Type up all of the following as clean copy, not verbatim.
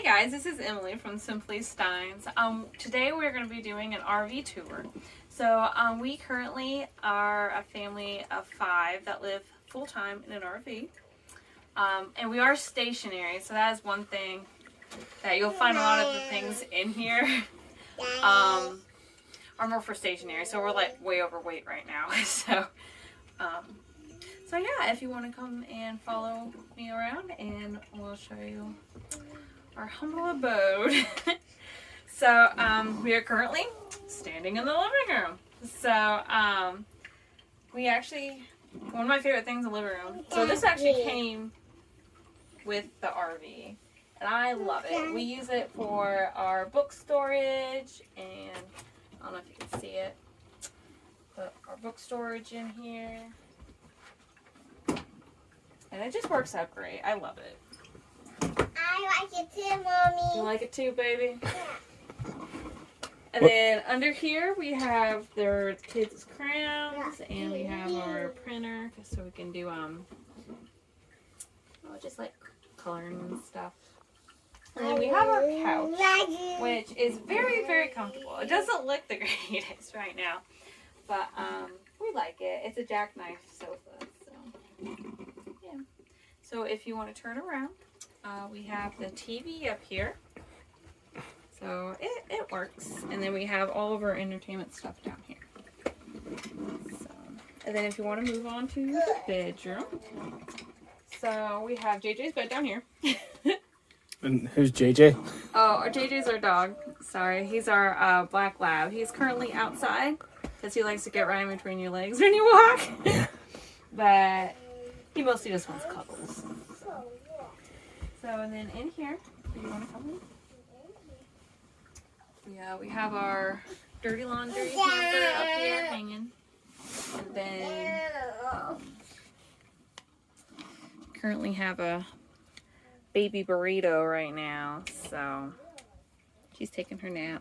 guys, this is Emily from Simply Steins. Today we're going to be doing an RV tour. So we currently are a family of 5 that live full-time in an RV. And we are stationary, so that is one thing that you'll find a lot of the things in here are more for stationary. So we're like way overweight right now. So yeah, if you want to come and follow me around and we'll show you our humble abode. So we are currently standing in the living room. So we actually, one of my favorite things in the living room, so this actually came with the RV and I love it. We use it for our book storage, and I don't know if you can see it, but our book storage in here. And it just works out great. I love it. I like it too, Mommy. You like it too, baby? Yeah. And then under here we have their kids' crayons, and we have our printer, so we can do just like coloring and stuff. And then we have our couch, which is very, very comfortable. It doesn't look the greatest right now, but we like it. It's a jackknife sofa, so yeah. So if you want to turn around, we have the TV up here. So it works. And then we have all of our entertainment stuff down here. So, and then if you want to move on to the bedroom. So we have JJ's bed down here. And who's JJ? Oh, our JJ's our dog. Sorry, he's our black lab. He's currently outside because he likes to get right in between your legs when you walk. But he mostly just wants cuddles. So, and then in here, do you want to come in? Yeah, we have our dirty laundry hamper up here hanging. And then currently have a baby burrito right now, so she's taking her nap.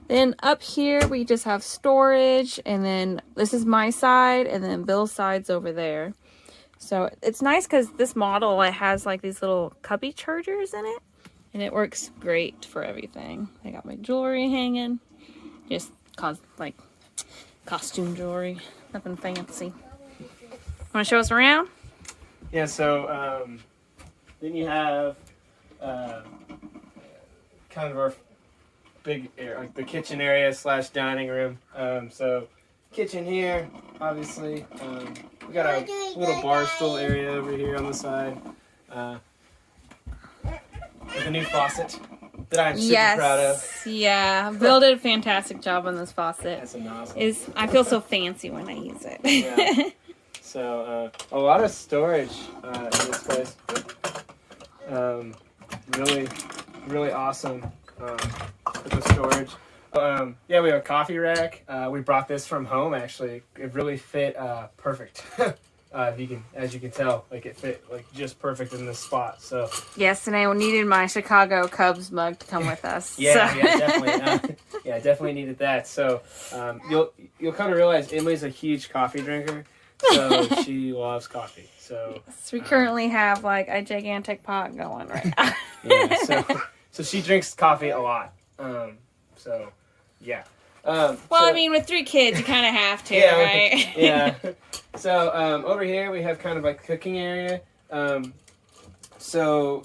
Then up here we just have storage, and then this is my side, and then Bill's side's over there. So it's nice because this model, it has like these little cubby chargers in it, and it works great for everything. I got my jewelry hanging, just like costume jewelry, nothing fancy. Want to show us around? Yeah, so then you have kind of our big area, like the kitchen area / dining room. So kitchen here, obviously. We got a little bar stool area over here on the side with a new faucet that I'm super proud of. Yeah, Bill did a fantastic job on this faucet. That's a nozzle. I feel so fancy when I use it. Yeah. So a lot of storage in this place. Really awesome with the storage. Yeah, we have a coffee rack. We brought this from home, actually. It really fit perfect. As you can tell, like it fit like just perfect in this spot. So yes, and I needed my Chicago Cubs mug to come with us. Yeah, definitely. Definitely needed that. So you'll come to realize Emily's a huge coffee drinker. So she loves coffee. So yes, we currently have like a gigantic pot going right now. Yeah, so she drinks coffee a lot. So yeah. I mean, with 3 kids, you kind of have to, right? Yeah. So over here we have kind of like a cooking area. So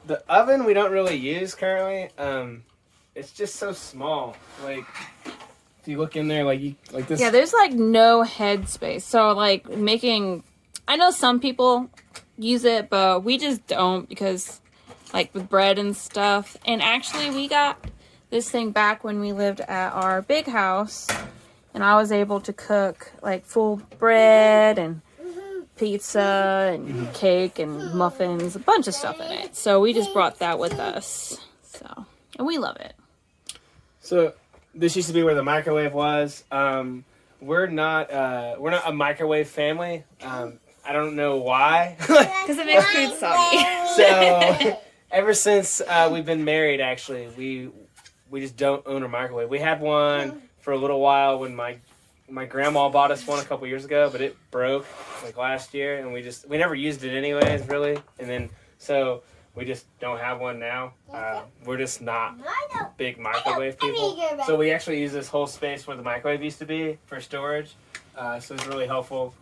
the oven we don't really use currently. It's just so small. Like if you look in there, like this. Yeah, there's like no head space. So like I know some people use it, but we just don't because like with bread and stuff. And actually we got this thing back when we lived at our big house, and I was able to cook like full bread and pizza and cake and muffins, a bunch of stuff in it. So we just brought that with us. So, and we love it. So this used to be where the microwave was. We're not a microwave family. I don't know why. Because it makes food soggy. So ever since we've been married, actually, we just don't own a microwave. We had one for a little while when my grandma bought us one a couple years ago, but it broke like last year, and we never used it anyways, really. And then so We just don't have one now. We're just not big microwave people. So we actually use this whole space where the microwave used to be for storage. So it's really helpful.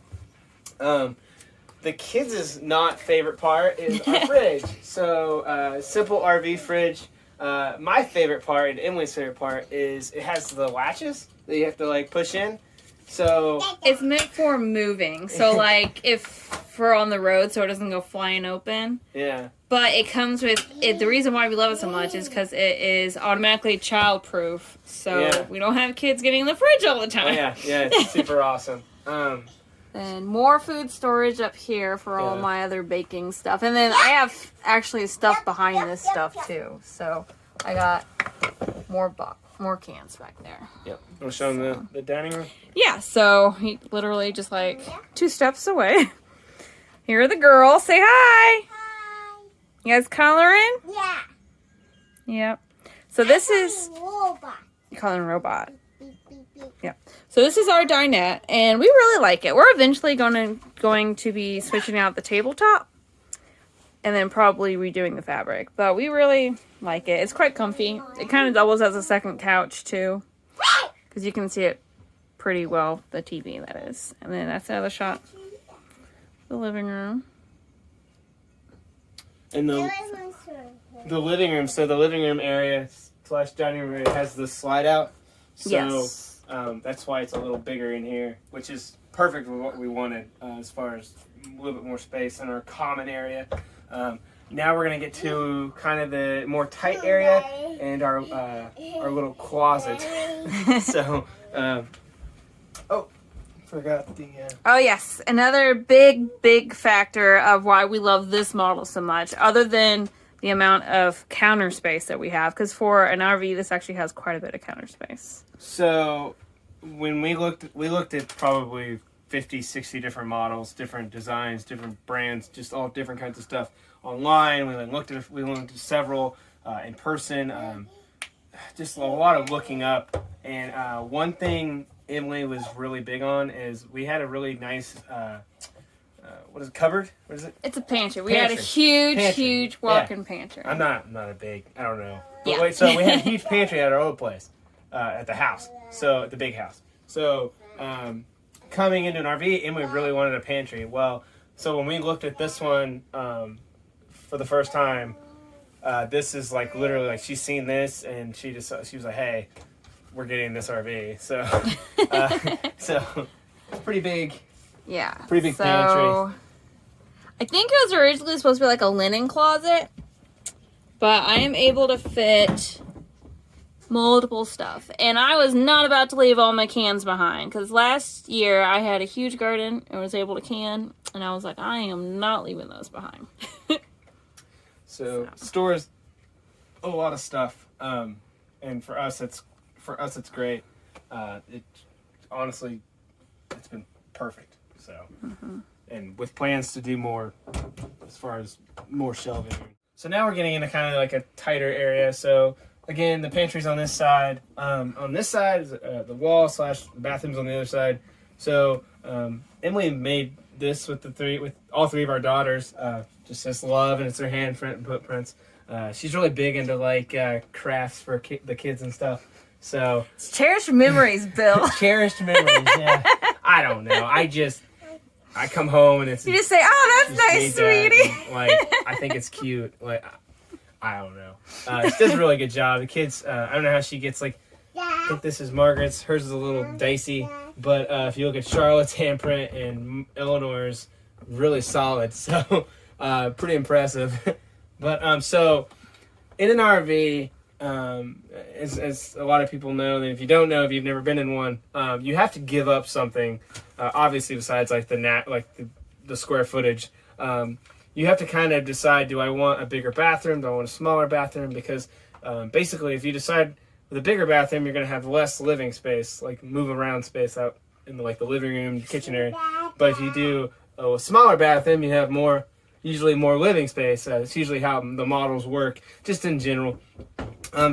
The kids' not favorite part is our fridge. So simple RV fridge. My favorite part and Emily's favorite part is it has the latches that you have to like push in. So it's meant for moving. So like if we're on the road, so it doesn't go flying open. Yeah. But it comes with it. The reason why we love it so much is because it is automatically child-proof. So we don't have kids getting in the fridge all the time. Oh, yeah, it's super awesome. And more food storage up here for all my other baking stuff. And then I have actually stuff behind this stuff too. So I got more cans back there. Yep. We'll show them the dining room. Yeah, so he literally just like 2 steps away. Here are the girls. Say hi. Hi. You guys coloring? Yeah. Yep. So this is Robot. coloring robot. Beep, beep, beep. Yeah. So this is our dinette, and we really like it. We're eventually going to be switching out the tabletop, and then probably redoing the fabric. But we really like it. It's quite comfy. It kind of doubles as a second couch too, because you can see it pretty well. The TV, that is. And then that's another shot. The living room. And the living room. So the living room area / dining room area has the slide out. So Yes. That's why it's a little bigger in here, which is perfect for what we wanted as far as a little bit more space in our common area. Now we're gonna get to kind of the more tight area and our little closet. So, forgot the. Oh yes, another big factor of why we love this model so much, other than the amount of counter space that we have, because for an RV, this actually has quite a bit of counter space. So, when we looked at probably 50, 60 different models, different designs, different brands, just all different kinds of stuff online. We looked at several in person. Just a lot of looking up. And one thing Emily was really big on is we had a really nice what is it, cupboard? What is it? It's a pantry. We Pantry. had a huge walk-in Yeah. pantry. I'm not a big, I don't know. But Yeah. wait, so we had a huge pantry at our old place, at the house. So, at the big house. So, coming into an RV, Emily really wanted a pantry. Well, so when we looked at this one for the first time, this is like literally like she's seen this and she was like, hey, we're getting this RV. So, so it's pretty big. Yeah. Pretty big pantry. I think it was originally supposed to be like a linen closet, but I am able to fit multiple stuff. And I was not about to leave all my cans behind, because last year I had a huge garden and was able to can, and I was like, I am not leaving those behind. So stores a lot of stuff, and for us it's great. It honestly, it's been perfect. So, and with plans to do more as far as more shelving. So now we're getting into kind of like a tighter area. So again, the pantry's on this side. On this side is the wall / the bathroom's on the other side. So Emily made this with all 3 of our daughters. Just says love, and it's her handprint and footprints. She's really big into like crafts for the kids and stuff. So It's cherished memories, Bill. cherished memories. Yeah, I don't know. I come home and it's You just say, oh, that's nice, made that, sweetie. and, like, I think it's cute. Like, I don't know. She does a really good job. The kids, I don't know how she gets, like, I think this is Margaret's. Hers is a little dicey. But if you look at Charlotte's handprint and Eleanor's, really solid. So, pretty impressive. But, so, in an RV, as a lot of people know, and if you don't know, if you've never been in one, you have to give up something. Obviously, besides like the square footage, you have to kind of decide: do I want a bigger bathroom? Do I want a smaller bathroom? Because basically, if you decide with a bigger bathroom, you're going to have less living space, like move around space out in the living room, kitchen area. But if you do a smaller bathroom, you have usually more living space. It's usually how the models work, just in general.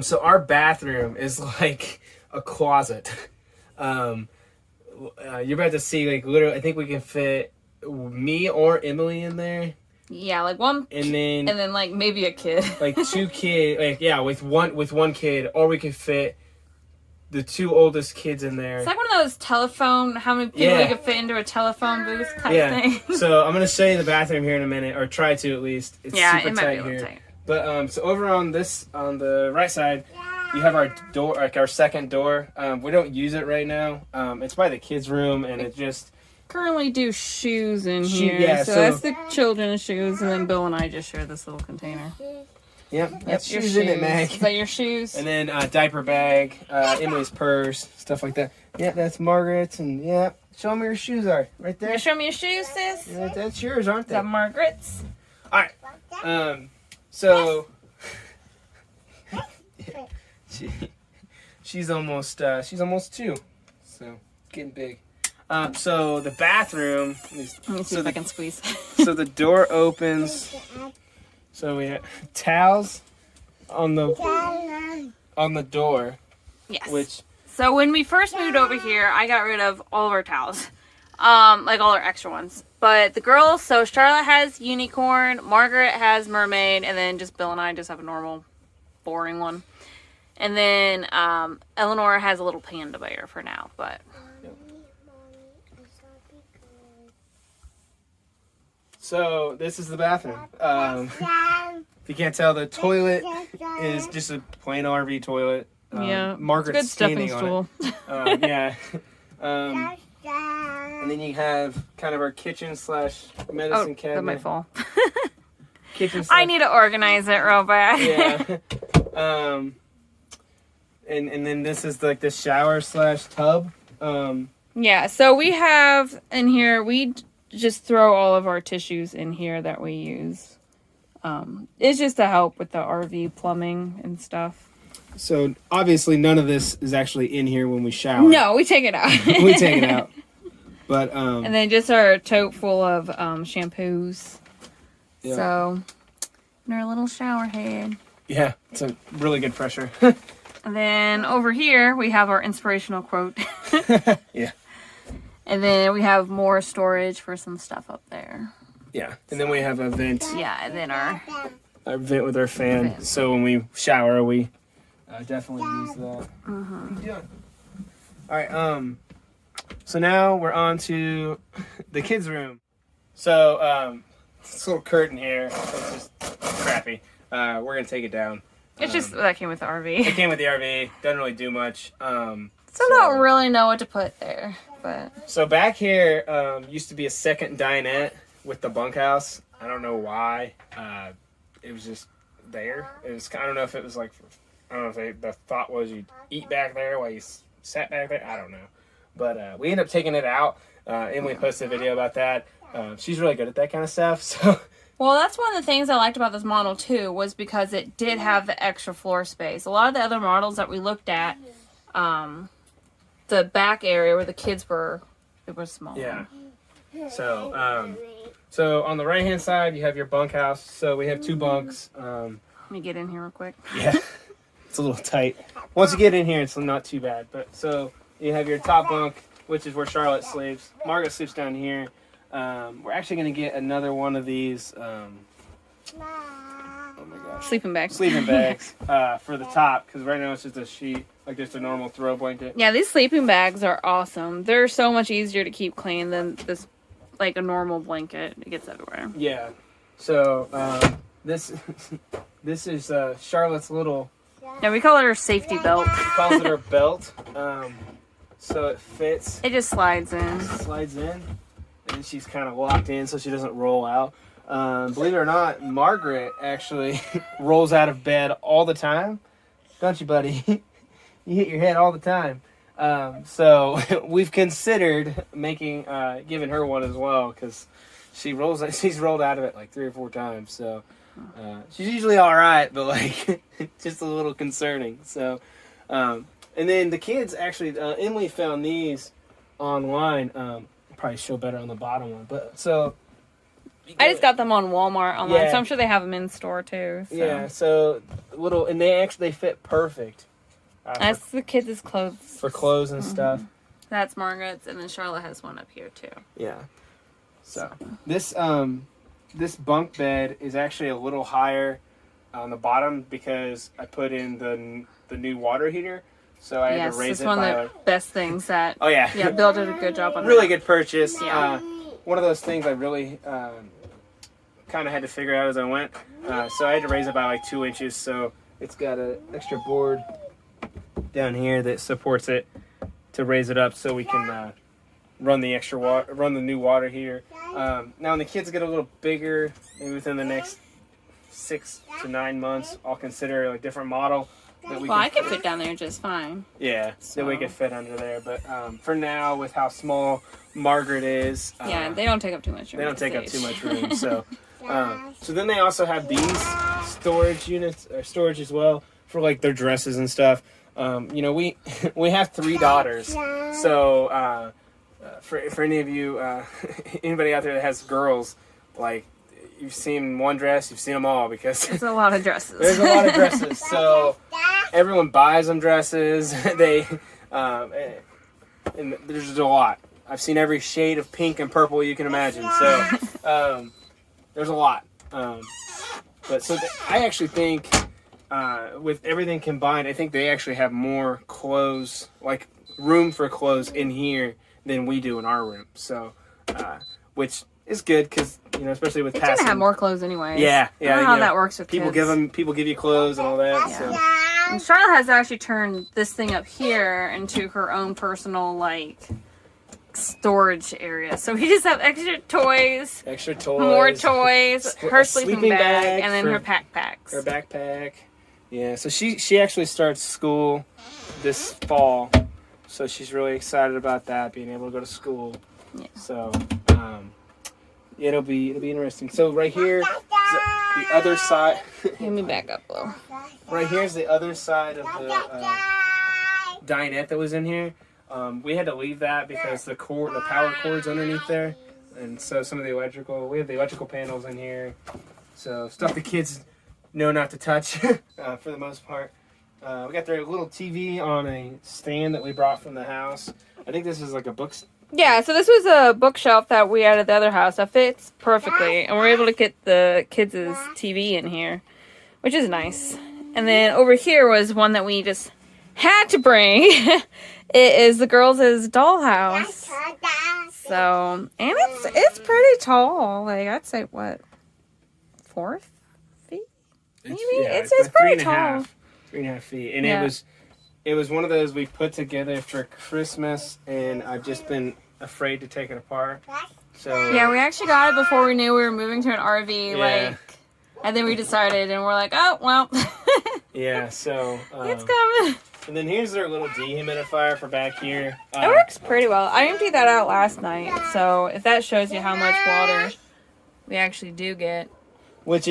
So our bathroom is like a closet. You're about to see, like, literally, I think we can fit me or Emily in there. Yeah, like one, and then like maybe a kid. like 2 kids. Like yeah, with one kid, or we could fit the 2 oldest kids in there. It's like one of those telephone. How many people you could fit into a telephone booth type thing. So I'm gonna show you the bathroom here in a minute, or try to at least. It's super it might tight be a little here. tight. But so over on the right side, you have our door, like our second door. We don't use it right now. It's by the kids' room, and it just currently do shoes in here. Yeah, so that's the children's shoes, and then Bill and I just share this little container. Yep, that's your shoes in it, Mag. Is that your shoes? And then diaper bag, Emily's purse, stuff like that. Yeah, that's Margaret's, and yeah, show me where your shoes are, right there. You show me your shoes, sis? Yeah, that's yours, aren't Is they? that Margaret's? All right. So she's almost 2, so getting big. So the bathroom. Let me see if I can squeeze. So the door opens. So we have towels on the door. Yes. So when we first moved over here, I got rid of all of our towels, like all our extra ones. But the girls, so Charlotte has unicorn, Margaret has mermaid, and then just Bill and I just have a normal, boring one. And then Eleanor has a little panda bear for now, but. So this is the bathroom. If you can't tell, the toilet is just a plain RV toilet. Margaret's good stepping standing stool. on it. Yeah. And then you have kind of our kitchen / medicine cabinet. That might fall. Kitchen. I need to organize it real bad. Yeah. And then this is like the shower / tub. Yeah. So we have in here. We just throw all of our tissues in here that we use. It's just to help with the RV plumbing and stuff. So obviously none of this is actually in here when we shower. No, we take it out. We take it out. But and then just our tote full of shampoos. Yeah. So and our little shower head. Yeah, it's a really good pressure. And then over here we have our inspirational quote. Yeah. And then we have more storage for some stuff up there. Yeah, and then we have a vent. Yeah, and then our vent with our fan. So when we shower, we definitely use that. Yeah. All right. So now we're on to the kids' room. So this little curtain here, it's just crappy. We're gonna take it down. It's just that came with the RV. It came with the RV. Doesn't really do much. So I don't really know what to put there, but so back here used to be a second dinette with the bunkhouse. I don't know why. It was just there. It was. I don't know if it was like. I don't know if the thought was you'd eat back there while you sat back there. I don't know. But we ended up taking it out. Emily posted a video about that. She's really good at that kind of stuff. So. Well, that's one of the things I liked about this model too, was because it did have the extra floor space. A lot of the other models that we looked at, the back area where the kids were, it was small. Yeah. So, so on the right hand side, you have your bunkhouse. So we have 2 bunks. Let me get in here real quick. Yeah, it's a little tight. Once you get in here, it's not too bad. But so you have your top bunk, which is where Charlotte sleeps. Margaret sleeps down here. We're actually going to get another one of these. Oh my gosh. Sleeping bags. Sleeping bags for the top, because right now it's just a sheet, like just a normal throw blanket. Yeah, these sleeping bags are awesome. They're so much easier to keep clean than this, like a normal blanket. It gets everywhere. Yeah. So this is Charlotte's little. Yeah, we call it her safety belt. She calls it her belt. So it fits. It just slides in. Slides in, and she's kind of locked in so she doesn't roll out. Believe it or not, Margaret actually rolls out of bed all the time. Don't you, buddy? You hit your head all the time. So we've considered giving her one as well, because she's rolled out of it like 3 or 4 times. So she's usually all right, but like just a little concerning. So and then the kids actually, Emily found these online. Probably show better on the bottom one, but so. I just got them on Walmart online, so I'm sure they have them in store too. So. Yeah, so and they fit perfect. That's the kids' clothes. For clothes and stuff. That's Margaret's, and then Charlotte has one up here too. Yeah. So this this bunk bed is actually a little higher on the bottom because I put in the new water heater. So I had to raise it one by of the best things that. Oh yeah. Yeah, Bill did a good job on really that. good purchase. Yeah. One of those things I really kind of had to figure out as I went. So I had to raise it by like 2 inches. So it's got an extra board down here that supports it to raise it up so we can run the extra water, run the new water heater. Now when the kids get a little bigger, maybe within the next 6 to 9 months, I'll consider a different model. Well, I could fit down there just fine. Yeah, that we could fit under there. But for now, with how small Margaret is, yeah, they don't take up too much room. They don't take up too much room. So, so then they also have these storage units, or storage as well for like their dresses and stuff. You know, we have 3 daughters, so for any of you, anybody out there that has girls, like you've seen one dress, you've seen them all because there's a lot of dresses. There's a lot of dresses, so everyone buys them dresses. They and there's a lot. I've seen every shade of pink and purple you can imagine. So there's a lot. But so I actually think with everything combined, I think they actually have more clothes, like room for clothes in here than we do in our room. So which is good because, you know, especially with passing. They tend to have more clothes anyway. Yeah. I don't know how that works with people kids. People give you clothes and all that. Yeah. So. And Charlotte has actually turned this thing up here into her own personal, like, storage area. So we just have extra toys. More toys. Her sleeping bag. And then her backpacks. Her backpack. Yeah, so she actually starts school this fall. So she's really excited about that, being able to go to school. Yeah. So, it'll be interesting. So right here, the other side. Let me back up a little. Right here's the other side of the dinette that was in here. We had to leave that because the power cord's underneath there, and so some of the electrical. We have the electrical panels in here, so stuff the kids know not to touch for the most part. We got their little TV on a stand that we brought from the house. I think this is like a book. Yeah, so this was a bookshelf that we had at the other house that fits perfectly, and we're able to get the kids' TV in here, which is nice. And then over here was one that we just had to bring. It is the girls' dollhouse. So, and it's pretty tall. Like, I'd say, what, 4 feet? Maybe? It's pretty tall. 3.5 feet. And it was one of those we put together for Christmas, and I've just been afraid to take it apart. So yeah, we actually got it before we knew we were moving to an RV. Yeah. Like, and then we decided, and we're like, oh well. Yeah, so it's coming. And then here's their little dehumidifier for back here. It works pretty well. I emptied that out last night, so if that shows you how much water we actually do get. Which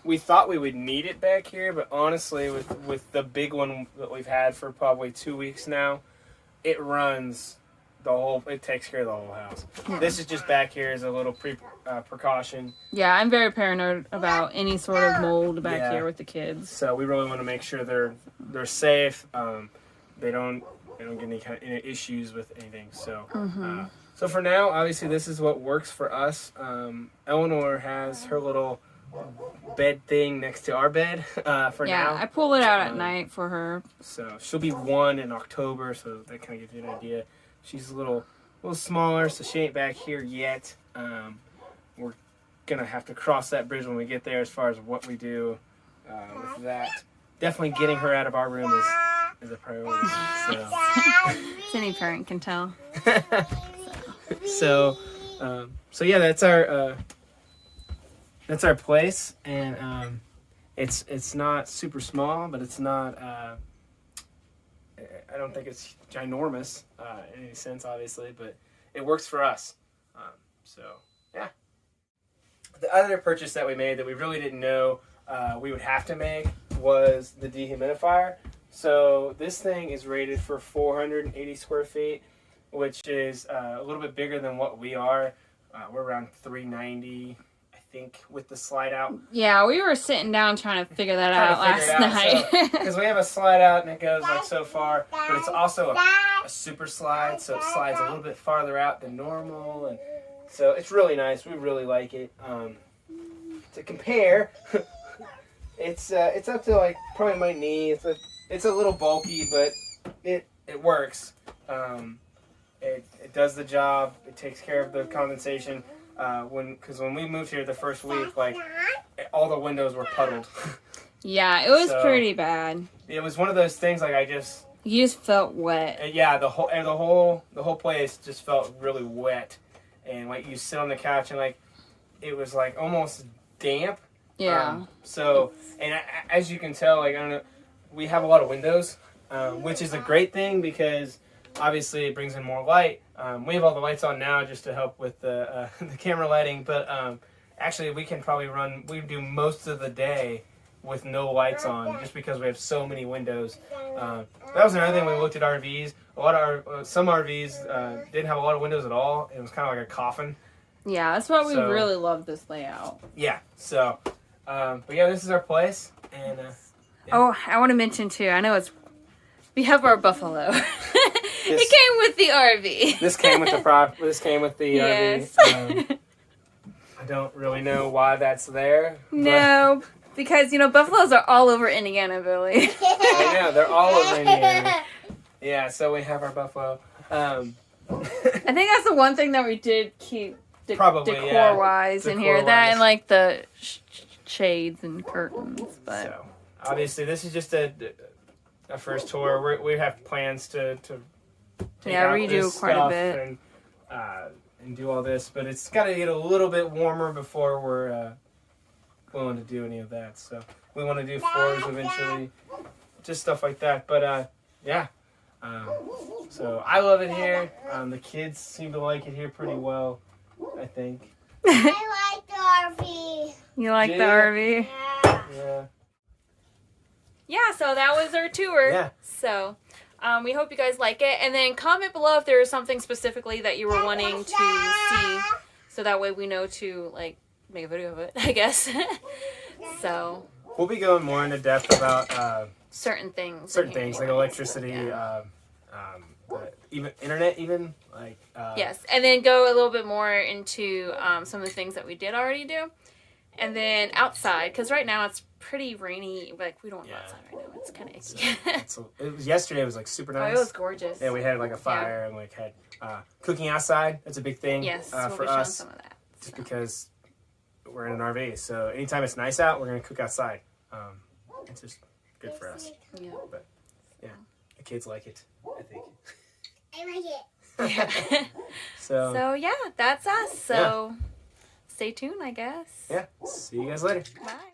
we thought we would need it back here, but honestly, with the big one that we've had for probably 2 weeks now, it runs it takes care of the whole house. Yeah. This is just back here as a little precaution. Yeah, I'm very paranoid about any sort of mold back here with the kids. So we really want to make sure they're safe. They don't get any issues with anything. So so for now, obviously this is what works for us. Eleanor has her little bed thing next to our bed for now. Yeah, I pull it out at night for her. So she'll be 1 in October, so that kind of gives you an idea. She's a little smaller, so she ain't back here yet. We're gonna have to cross that bridge when we get there as far as what we do with that. Definitely getting her out of our room is a priority. So. Any parent can tell. So yeah, that's our place, and it's not super small, but it's not. I don't think it's ginormous in any sense, obviously, but it works for us. So yeah. The other purchase that we made that we really didn't know we would have to make was the dehumidifier. So this thing is rated for 480 square feet, which is a little bit bigger than what we are. We're around 390, I think, with the slide out. Yeah, we were sitting down trying to figure that out last night. Because we have a slide out and it goes like so far, but it's also a super slide, so it slides a little bit farther out than normal. And So it's really nice. We really like it. To compare, it's up to like probably my knee. It's a little bulky, but it works. It does the job. It takes care of the condensation. Because when we moved here the first week, like all the windows were puddled. Yeah, it was So, pretty bad. It was one of those things like You just felt wet. yeah, the whole place just felt really wet, and like you sit on the couch and like it was like almost damp. Yeah. As you can tell, like I don't know, we have a lot of windows, which is a great thing because obviously it brings in more light. We have all the lights on now just to help with the camera lighting, but actually we can probably we do most of the day with no lights on just because we have so many windows. That was another thing when we looked at RVs. Some RVs didn't have a lot of windows at all. It was kind of like a coffin. Yeah, that's why we really love this layout. Yeah. So, but yeah, this is our place, and yeah. Oh, I want to mention too. I know we have our buffalo. It came with the RV. This came with the Yes. RV. I don't really know why that's there. No, because buffaloes are all over Indiana, Billy. I know they're all over Indiana. Yeah, so we have our buffalo. I think that's the one thing that we did keep decor-wise in here. That and like the shades and curtains. But so obviously this is just a first tour. We have plans to take out redo this quite a stuff bit and do all this, but it's got to get a little bit warmer before we're willing to do any of that. So we want to do floors eventually, just stuff like that. But yeah. So I love it here. The kids seem to like it here pretty well, I think. I like the RV. You like the RV? Yeah. Yeah, so that was our tour. Yeah. So we hope you guys like it. And then comment below if there is something specifically that you were wanting to see. So that way we know to make a video of it, I guess. So we'll be going more into depth about certain things like electricity, even internet, yes, and then go a little bit more into some of the things that we did already do, and then outside because right now it's pretty rainy. Like we don't go outside right now; it's kind of icky. So yesterday. It was super nice. Oh, it was gorgeous. Yeah, we had a fire and had cooking outside. That's a big thing. Yes, for we'll be us. showing some of that. Just because we're in an RV, so anytime it's nice out, we're gonna cook outside. It's just good for us. Yeah. But yeah, the kids like it, I think. I like it. Yeah. So yeah, that's us. So stay tuned, I guess. yeah, see you guys later. Bye.